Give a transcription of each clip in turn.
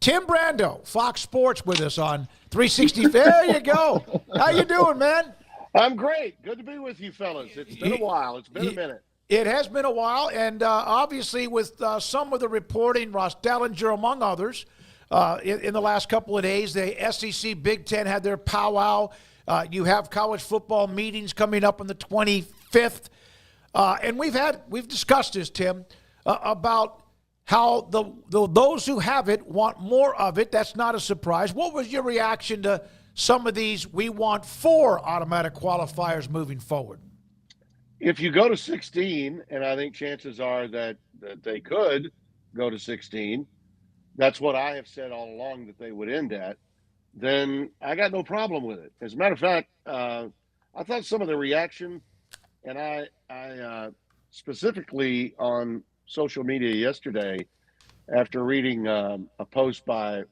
Tim Brando, Fox Sports, with us on 360. There you go. How you doing, man? I'm great. Good to be with you, fellas. It's been a while. It's been a minute. It has been a while, and obviously with some of the reporting, Ross Dellinger among others, in the last couple of days, the SEC Big Ten had their powwow. You have college football meetings coming up on the 25th. And we've discussed this, Tim, about how those who have it want more of it. That's not a surprise. What was your reaction to some of these? We want 4 automatic qualifiers moving forward. If you go to 16, and I think chances are that they could go to 16, that's what I have said all along that they would end at, then I got no problem with it. As a matter of fact, I thought some of the reaction, and I specifically on social media yesterday, after reading a post by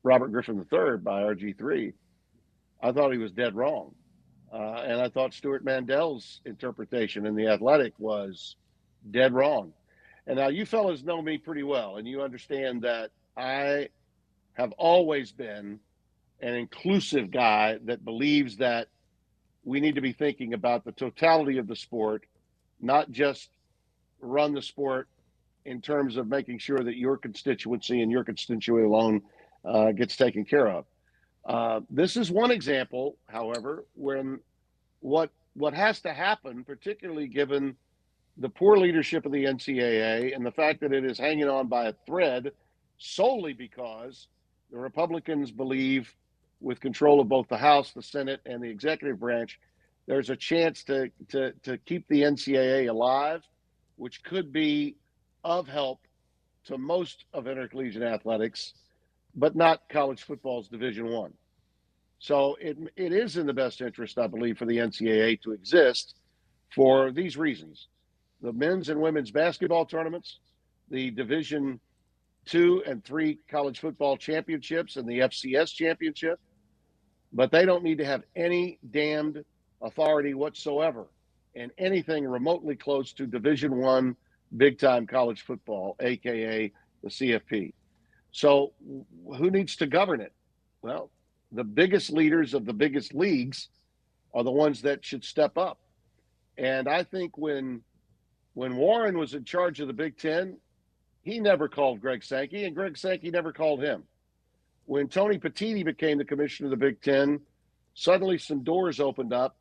Robert Griffin III by RG3, I thought he was dead wrong. And I thought Stuart Mandel's interpretation in The Athletic was dead wrong. And now you fellas know me pretty well, and you understand that I have always been an inclusive guy that believes that we need to be thinking about the totality of the sport, not just run the sport in terms of making sure that your constituency and your constituency alone gets taken care of. This is one example, however, when what has to happen, particularly given the poor leadership of the NCAA and the fact that it is hanging on by a thread solely because the Republicans believe, with control of both the House, the Senate, and the executive branch, there's a chance to keep the NCAA alive, which could be of help to most of intercollegiate athletics, but not college football's Division I. So it is in the best interest, I believe, for the NCAA to exist for these reasons. The men's and women's basketball tournaments, the Division II and III college football championships, and the FCS championship, but they don't need to have any damned authority whatsoever in anything remotely close to Division I big-time college football, aka the CFP. So who needs to govern it? Well, the biggest leaders of the biggest leagues are the ones that should step up. And I think when Warren was in charge of the Big Ten, he never called Greg Sankey, and Greg Sankey never called him. When Tony Petitti became the commissioner of the Big Ten, suddenly some doors opened up,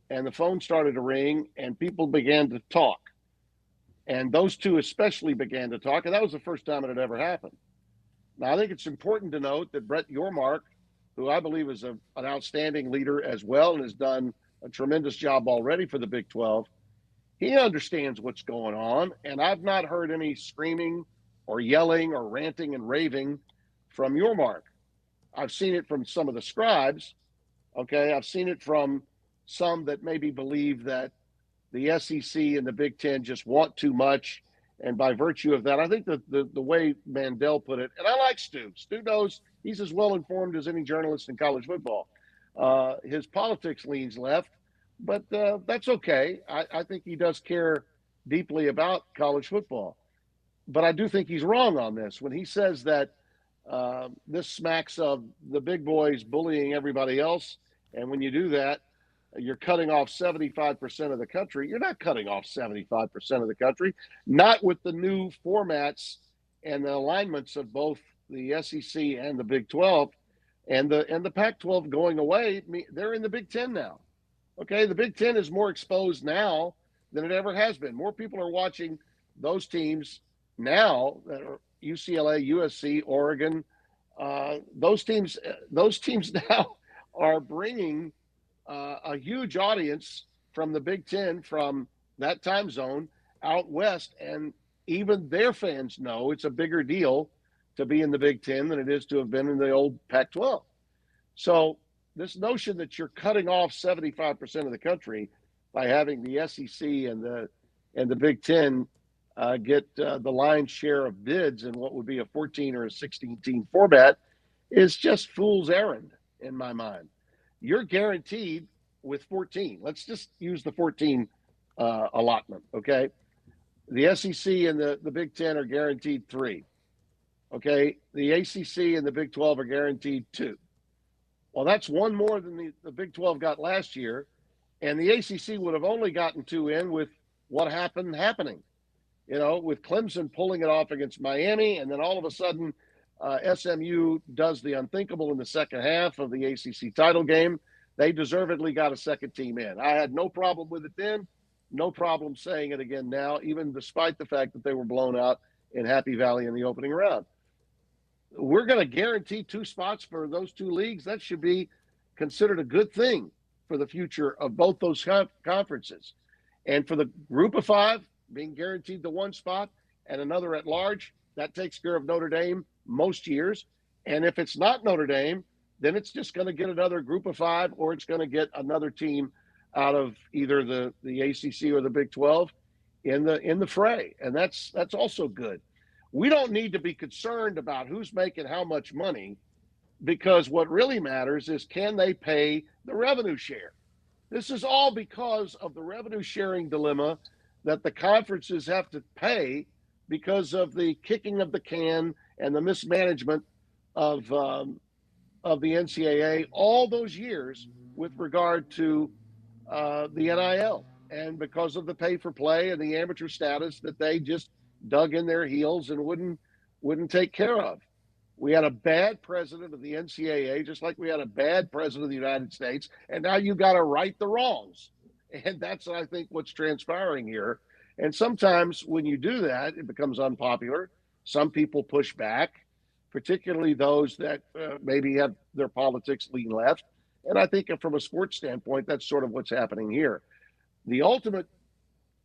and the phone started to ring, and people began to talk. And those two especially began to talk, and that was the first time it had ever happened. Now, I think it's important to note that Brett Yormark, who I believe is an outstanding leader as well and has done a tremendous job already for the Big 12, he understands what's going on, and I've not heard any screaming or yelling or ranting and raving from Yormark. I've seen it from some of the scribes, okay? I've seen it from some that maybe believe that the SEC and the Big Ten just want too much, and by virtue of that, I think the way Mandel put it, and I like Stu. Stu knows he's as well informed as any journalist in college football. His politics leans left, but that's okay. I think he does care deeply about college football. But I do think he's wrong on this when he says that this smacks of the big boys bullying everybody else. And when you do that, you're cutting off 75% of the country. You're not cutting off 75% of the country, not with the new formats and the alignments of both the SEC and the Big 12 and the Pac-12 going away. They're in the Big 10 now. Okay, the Big 10 is more exposed now than it ever has been. More people are watching those teams now that are UCLA, USC, Oregon. Those teams now are bringing a huge audience from the Big Ten, from that time zone out west, and even their fans know it's a bigger deal to be in the Big Ten than it is to have been in the old Pac-12. So this notion that you're cutting off 75% of the country by having the SEC and the Big Ten get the lion's share of bids in what would be a 14 or a 16-team format is just fool's errand in my mind. You're guaranteed with 14. Let's just use the 14 allotment, okay? The SEC and the Big Ten are guaranteed 3. Okay, the ACC and the Big 12 are guaranteed 2. Well, that's one more than the Big 12 got last year, and the ACC would have only gotten 2 in with what happening. With Clemson pulling it off against Miami, and then all of a sudden SMU does the unthinkable in the second half of the ACC title game. They deservedly got a second team in. I had no problem with it then, no problem saying it again now, even despite the fact that they were blown out in Happy Valley in the opening round. We're going to guarantee 2 spots for those 2 leagues. That should be considered a good thing for the future of both those conferences. And for the group of 5, being guaranteed the 1 spot and another at large, that takes care of Notre Dame most years. And if it's not Notre Dame, then it's just going to get another group of 5, or it's going to get another team out of either the ACC or the Big 12 in the fray. And that's also good. We don't need to be concerned about who's making how much money, because what really matters is, can they pay the revenue share? This is all because of the revenue sharing dilemma that the conferences have to pay because of the kicking of the can and the mismanagement of the NCAA all those years with regard to the NIL, and because of the pay for play and the amateur status that they just dug in their heels and wouldn't take care of. We had a bad president of the NCAA, just like we had a bad president of the United States, and now you got to right the wrongs. And that's, I think, what's transpiring here. And sometimes when you do that, it becomes unpopular. Some people push back, particularly those that maybe have their politics lean left. And I think from a sports standpoint, that's sort of what's happening here. The ultimate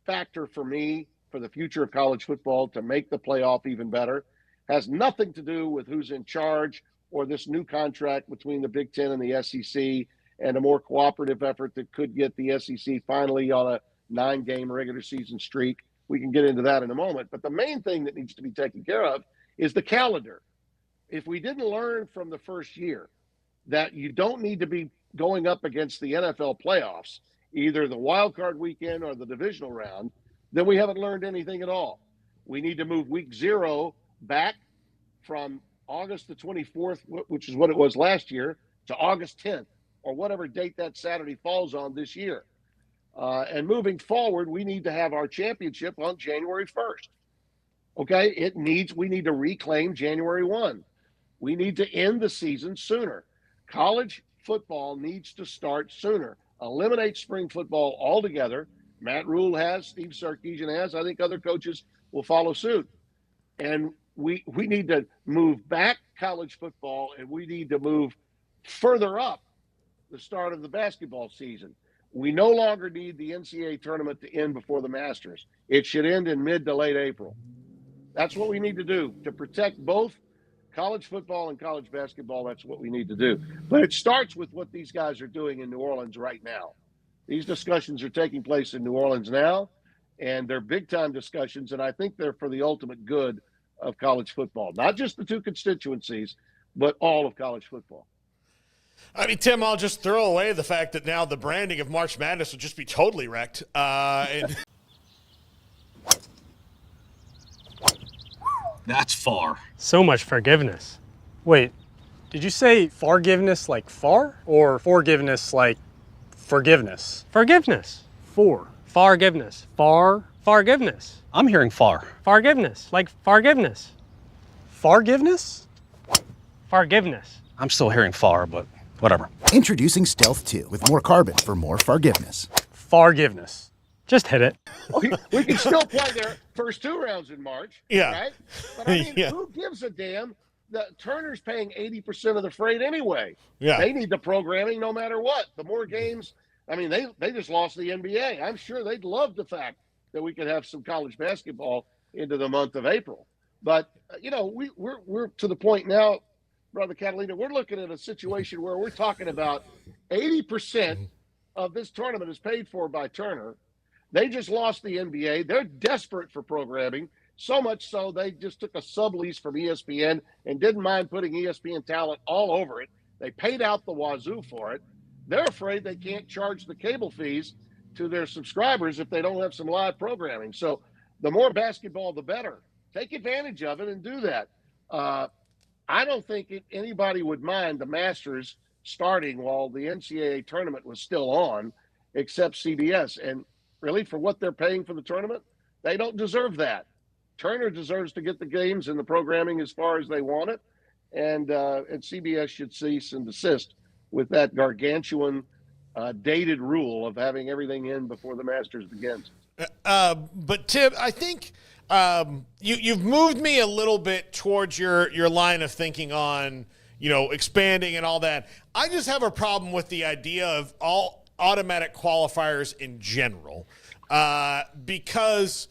factor for me for the future of college football to make the playoff even better has nothing to do with who's in charge or this new contract between the Big Ten and the SEC and a more cooperative effort that could get the SEC finally on a 9-game regular season streak. We can get into that in a moment. But the main thing that needs to be taken care of is the calendar. If we didn't learn from the first year that you don't need to be going up against the NFL playoffs, either the wild card weekend or the divisional round, then we haven't learned anything at all. We need to move week 0 back from August the 24th, which is what it was last year, to August 10th, or whatever date that Saturday falls on this year. And moving forward, we need to have our championship on January 1st. Okay, we need to reclaim January 1. We need to end the season sooner. College football needs to start sooner. Eliminate spring football altogether. Matt Rule has, Steve Sarkisian has. I think other coaches will follow suit. And we need to move back college football, and we need to move further up the start of the basketball season. We no longer need the NCAA tournament to end before the Masters. It should end in mid to late April. That's what we need to do to protect both college football and college basketball. That's what we need to do. But it starts with what these guys are doing in New Orleans right now. These discussions are taking place in New Orleans now, and they're big-time discussions, and I think they're for the ultimate good of college football. Not just the 2 constituencies, but all of college football. I mean, Tim, I'll just throw away the fact that now the branding of March Madness will just be totally wrecked. That's far. So much forgiveness. Wait, did you say forgiveness like far? Or forgiveness like forgiveness? Forgiveness. For. Forgiveness. Far. Forgiveness. I'm hearing far. Forgiveness. Like forgiveness. Forgiveness? Forgiveness. I'm still hearing far, but whatever. Introducing Stealth 2 with more carbon for more forgiveness. Forgiveness. Just hit it. We can still play their first 2 rounds in March. Yeah. Right? But I mean, Yeah. Who gives a damn? Turner's paying 80% of the freight anyway. Yeah. They need the programming no matter what. The more games, I mean, they just lost the NBA. I'm sure they'd love the fact that we could have some college basketball into the month of April. But, we're to the point now, Brother Catalina, we're looking at a situation where we're talking about 80% of this tournament is paid for by Turner. They just lost the NBA. They're desperate for programming, so much so they just took a sublease from ESPN and didn't mind putting ESPN talent all over it. They paid out the wazoo for it. They're afraid they can't charge the cable fees to their subscribers if they don't have some live programming. So the more basketball, the better. Take advantage of it and do that. I don't think anybody would mind the Masters starting while the NCAA tournament was still on, except CBS. And really, for what they're paying for the tournament, they don't deserve that. Turner deserves to get the games and the programming as far as they want it, and CBS should cease and desist with that gargantuan, dated rule of having everything in before the Masters begins. But Tim, I think you've moved me a little bit towards your line of thinking on, expanding and all that. I just have a problem with the idea of all automatic qualifiers in general, because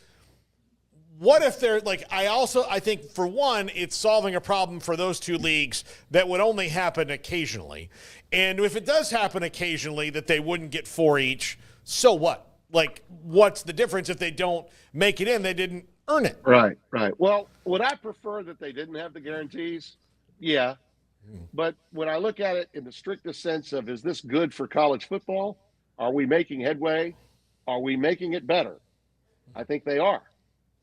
what if they're like, I think for one, it's solving a problem for those two leagues that would only happen occasionally. And if it does happen occasionally that they wouldn't get 4 each, so what? Like, what's the difference if they don't make it in? They didn't earn it. Right. Well, would I prefer that they didn't have the guarantees? Yeah. But when I look at it in the strictest sense of, is this good for college football? Are we making headway? Are we making it better? I think they are.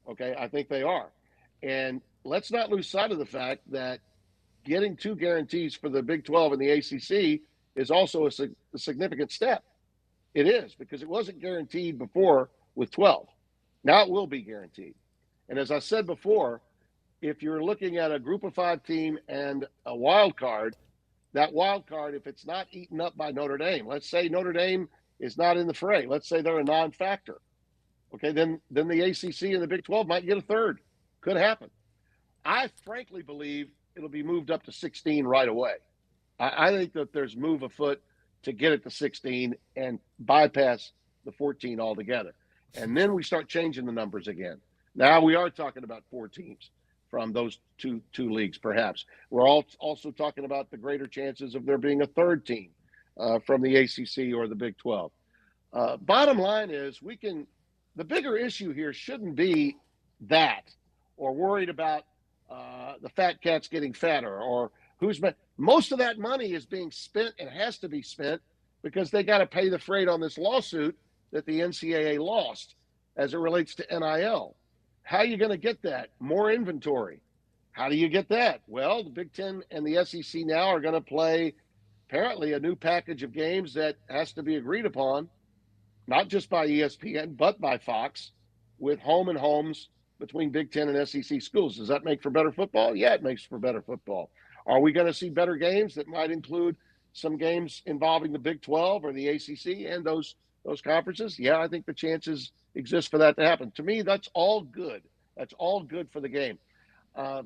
Okay, I think they are. And let's not lose sight of the fact that getting 2 guarantees for the Big 12 and the ACC is also a significant step. It is, because it wasn't guaranteed before with 12. Now it will be guaranteed. And as I said before, if you're looking at a group of 5 team and a wild card, that wild card, if it's not eaten up by Notre Dame, let's say Notre Dame is not in the fray, let's say they're a non-factor, okay, then the ACC and the Big 12 might get a third. Could happen. I frankly believe it'll be moved up to 16 right away. I think that there's move afoot to get it to 16 and bypass the 14 altogether. And then we start changing the numbers again. Now we are talking about 4 teams from those two leagues, perhaps. We're also talking about the greater chances of there being a third team from the ACC or the Big 12. Bottom line is, the bigger issue here shouldn't be that, or worried about the fat cats getting fatter, or most of that money is being spent and has to be spent because they got to pay the freight on this lawsuit that the NCAA lost as it relates to NIL. How are you going to get that? More inventory. How do you get that? Well, the Big Ten and the SEC now are going to play apparently a new package of games that has to be agreed upon, not just by ESPN, but by Fox, with home and homes between Big Ten and SEC schools. Does that make for better football? Yeah, it makes for better football. Are we going to see better games that might include some games involving the Big 12 or the ACC and those conferences? Yeah, I think the chances exist for that to happen. To me, that's all good. That's all good for the game.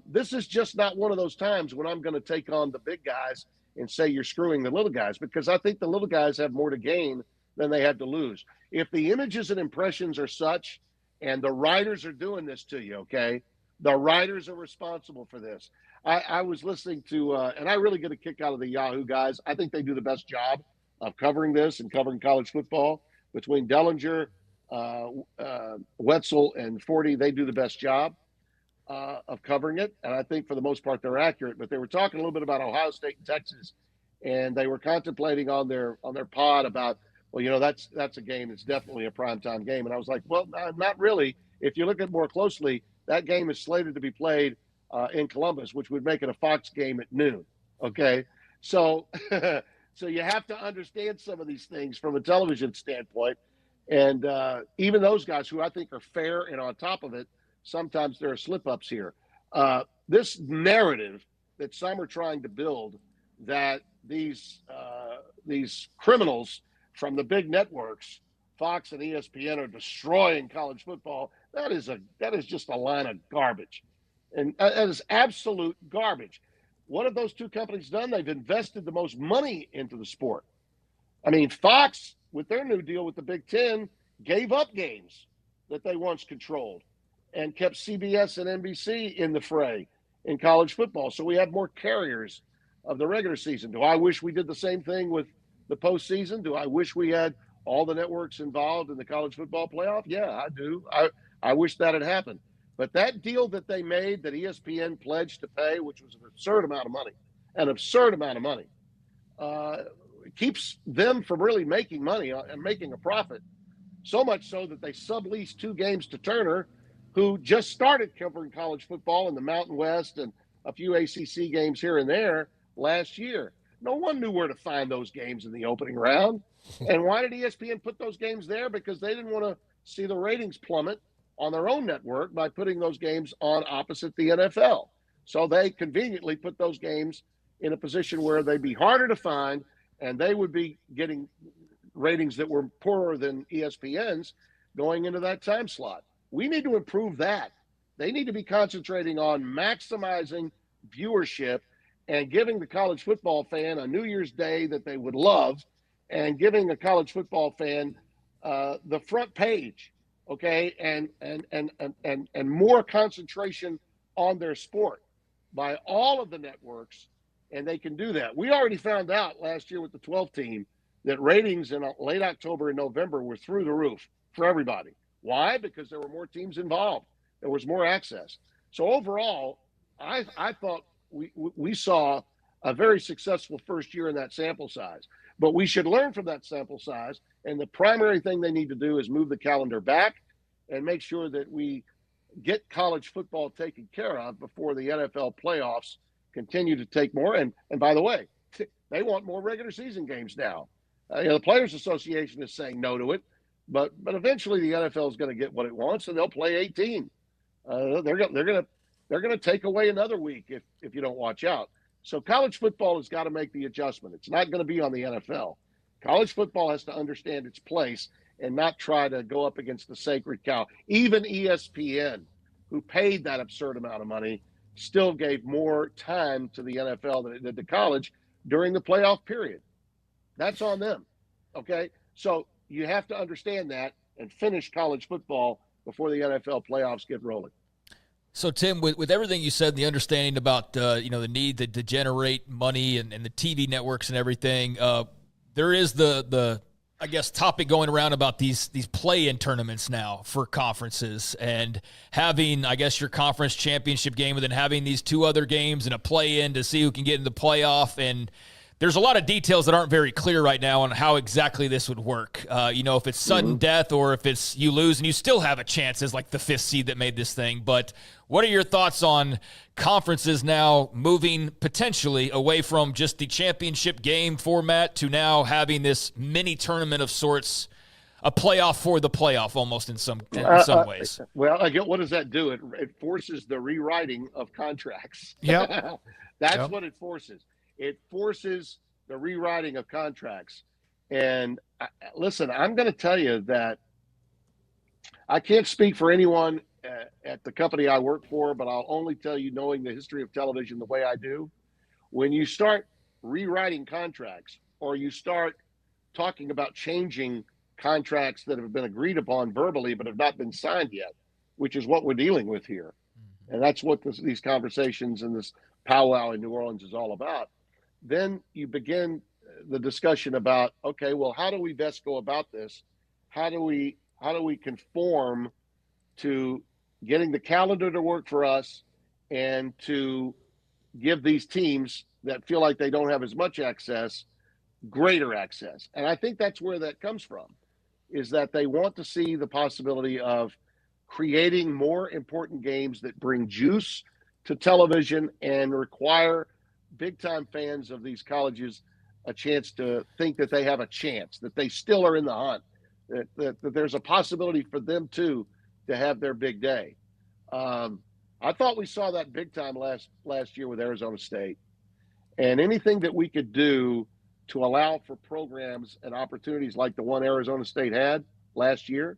This is just not one of those times when I'm going to take on the big guys and say you're screwing the little guys, because I think the little guys have more to gain than they had to lose. If the images and impressions are such, and the writers are doing this to you, okay, the writers are responsible for this. I was listening to, and I really get a kick out of the Yahoo guys. I think they do the best job of covering this and covering college football. Between Dellinger, Wetzel, and Forty, they do the best job of covering it. And I think for the most part, they're accurate. But they were talking a little bit about Ohio State and Texas, and they were contemplating on their pod about, well, that's a game that's definitely a primetime game. And I was like, well, not really. If you look at it more closely, that game is slated to be played in Columbus, which would make it a Fox game at noon. Okay. So, so you have to understand some of these things from a television standpoint. And even those guys who I think are fair and on top of it, sometimes there are slip-ups here. This narrative that some are trying to build, that these criminals from the big networks, Fox and ESPN, are destroying college football, that is just a line of garbage. And that is absolute garbage. What have those two companies done? They've invested the most money into the sport. I mean, Fox, with their new deal with the Big Ten, gave up games that they once controlled and kept CBS and NBC in the fray in college football. So we have more carriers of the regular season. Do I wish we did the same thing with the postseason? Do I wish we had all the networks involved in the college football playoff? Yeah, I do. I wish that had happened. But that deal that they made, that ESPN pledged to pay, which was an absurd amount of money, keeps them from really making money and making a profit. So much so that they subleased 2 games to Turner, who just started covering college football in the Mountain West and a few ACC games here and there last year. No one knew where to find those games in the opening round. And why did ESPN put those games there? Because they didn't want to see the ratings plummet on their own network by putting those games on opposite the NFL. So they conveniently put those games in a position where they'd be harder to find, and they would be getting ratings that were poorer than ESPN's going into that time slot. We need to improve that. They need to be concentrating on maximizing viewership and giving the college football fan a New Year's Day that they would love, and giving a college football fan the front page, okay, and more concentration on their sport by all of the networks, and they can do that. We already found out last year with the 12 team that ratings in late October and November were through the roof for everybody. Why? Because there were more teams involved. There was more access. So overall, I thought we saw a very successful first year in that sample size. But we should learn from that sample size, and the primary thing they need to do is move the calendar back and make sure that we get college football taken care of before the NFL playoffs continue to take more. And by the way, they want more regular season games now. The Players Association is saying no to it, but eventually the NFL is going to get what it wants, and they'll play 18. They're going to take away another week if you don't watch out. So college football has got to make the adjustment. It's not going to be on the NFL. College football has to understand its place and not try to go up against the sacred cow. Even ESPN, who paid that absurd amount of money, still gave more time to the NFL than it did to college during the playoff period. That's on them, okay? So you have to understand that and finish college football before the NFL playoffs get rolling. So, Tim, with everything you said, the understanding about the need to generate money and the TV networks and everything, there is the I guess topic going around about these play-in tournaments now for conferences, and having, I guess, your conference championship game and then having these two other games and a play-in to see who can get in the playoff. And there's a lot of details that aren't very clear right now on how exactly this would work. If it's sudden death or if it's you lose and you still have a chance as like the fifth seed that made this thing. But what are your thoughts on conferences now moving potentially away from just the championship game format to now having this mini tournament of sorts, a playoff for the playoff almost in some ways? Well, again, what does that do? It forces the rewriting of contracts. Yep. That's what it forces. It forces the rewriting of contracts. And listen, I'm going to tell you that I can't speak for anyone at the company I work for, but I'll only tell you, knowing the history of television the way I do, when you start rewriting contracts or you start talking about changing contracts that have been agreed upon verbally but have not been signed yet, which is what we're dealing with here. And that's what these conversations and this powwow in New Orleans is all about. Then you begin the discussion about, okay, well, how do we best go about this? How do we conform to getting the calendar to work for us and to give these teams that feel like they don't have as much access greater access? And I think that's where that comes from, is that they want to see the possibility of creating more important games that bring juice to television and require big-time fans of these colleges a chance to think that they have a chance, that they still are in the hunt, that there's a possibility for them too to have their big day. I thought we saw that big time last year with Arizona State, and anything that we could do to allow for programs and opportunities like the one Arizona State had last year,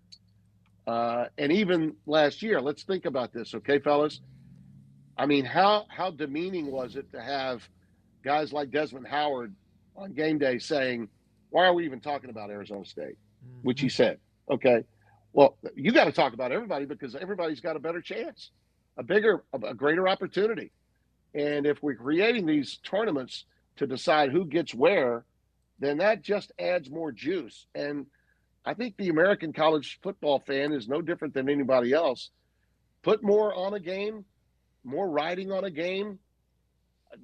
and even last year. Let's think about this, okay, fellas? I mean, how demeaning was it to have guys like Desmond Howard on game day saying, why are we even talking about Arizona State? Which he said, okay, well, you got to talk about everybody because everybody's got a better chance, a greater opportunity. And if we're creating these tournaments to decide who gets where, then that just adds more juice. And I think the American college football fan is no different than anybody else. Put more on a game, more riding on a game.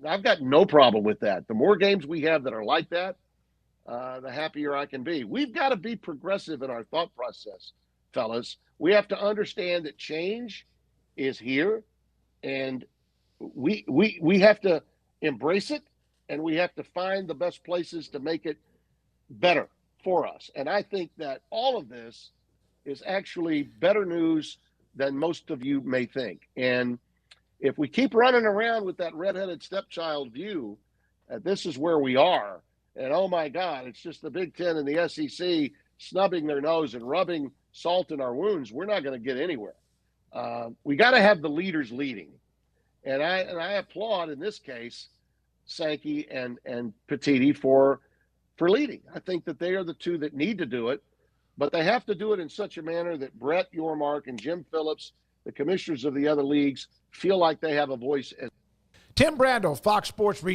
I've got no problem with that. The more games we have that are like that, the happier I can be. We've got to be progressive in our thought process, fellas. We have to understand that change is here, and we have to embrace it, and we have to find the best places to make it better for us. And I think that all of this is actually better news than most of you may think. And if we keep running around with that redheaded stepchild view, this is where we are. And oh my God, it's just the Big Ten and the SEC snubbing their nose and rubbing salt in our wounds. We're not going to get anywhere. We got to have the leaders leading. And I applaud in this case Sankey and Petiti for leading. I think that they are the two that need to do it, but they have to do it in such a manner that Brett Yormark and Jim Phillips, the commissioners of the other leagues, feel like they have a voice. Tim Brando, Fox Sports.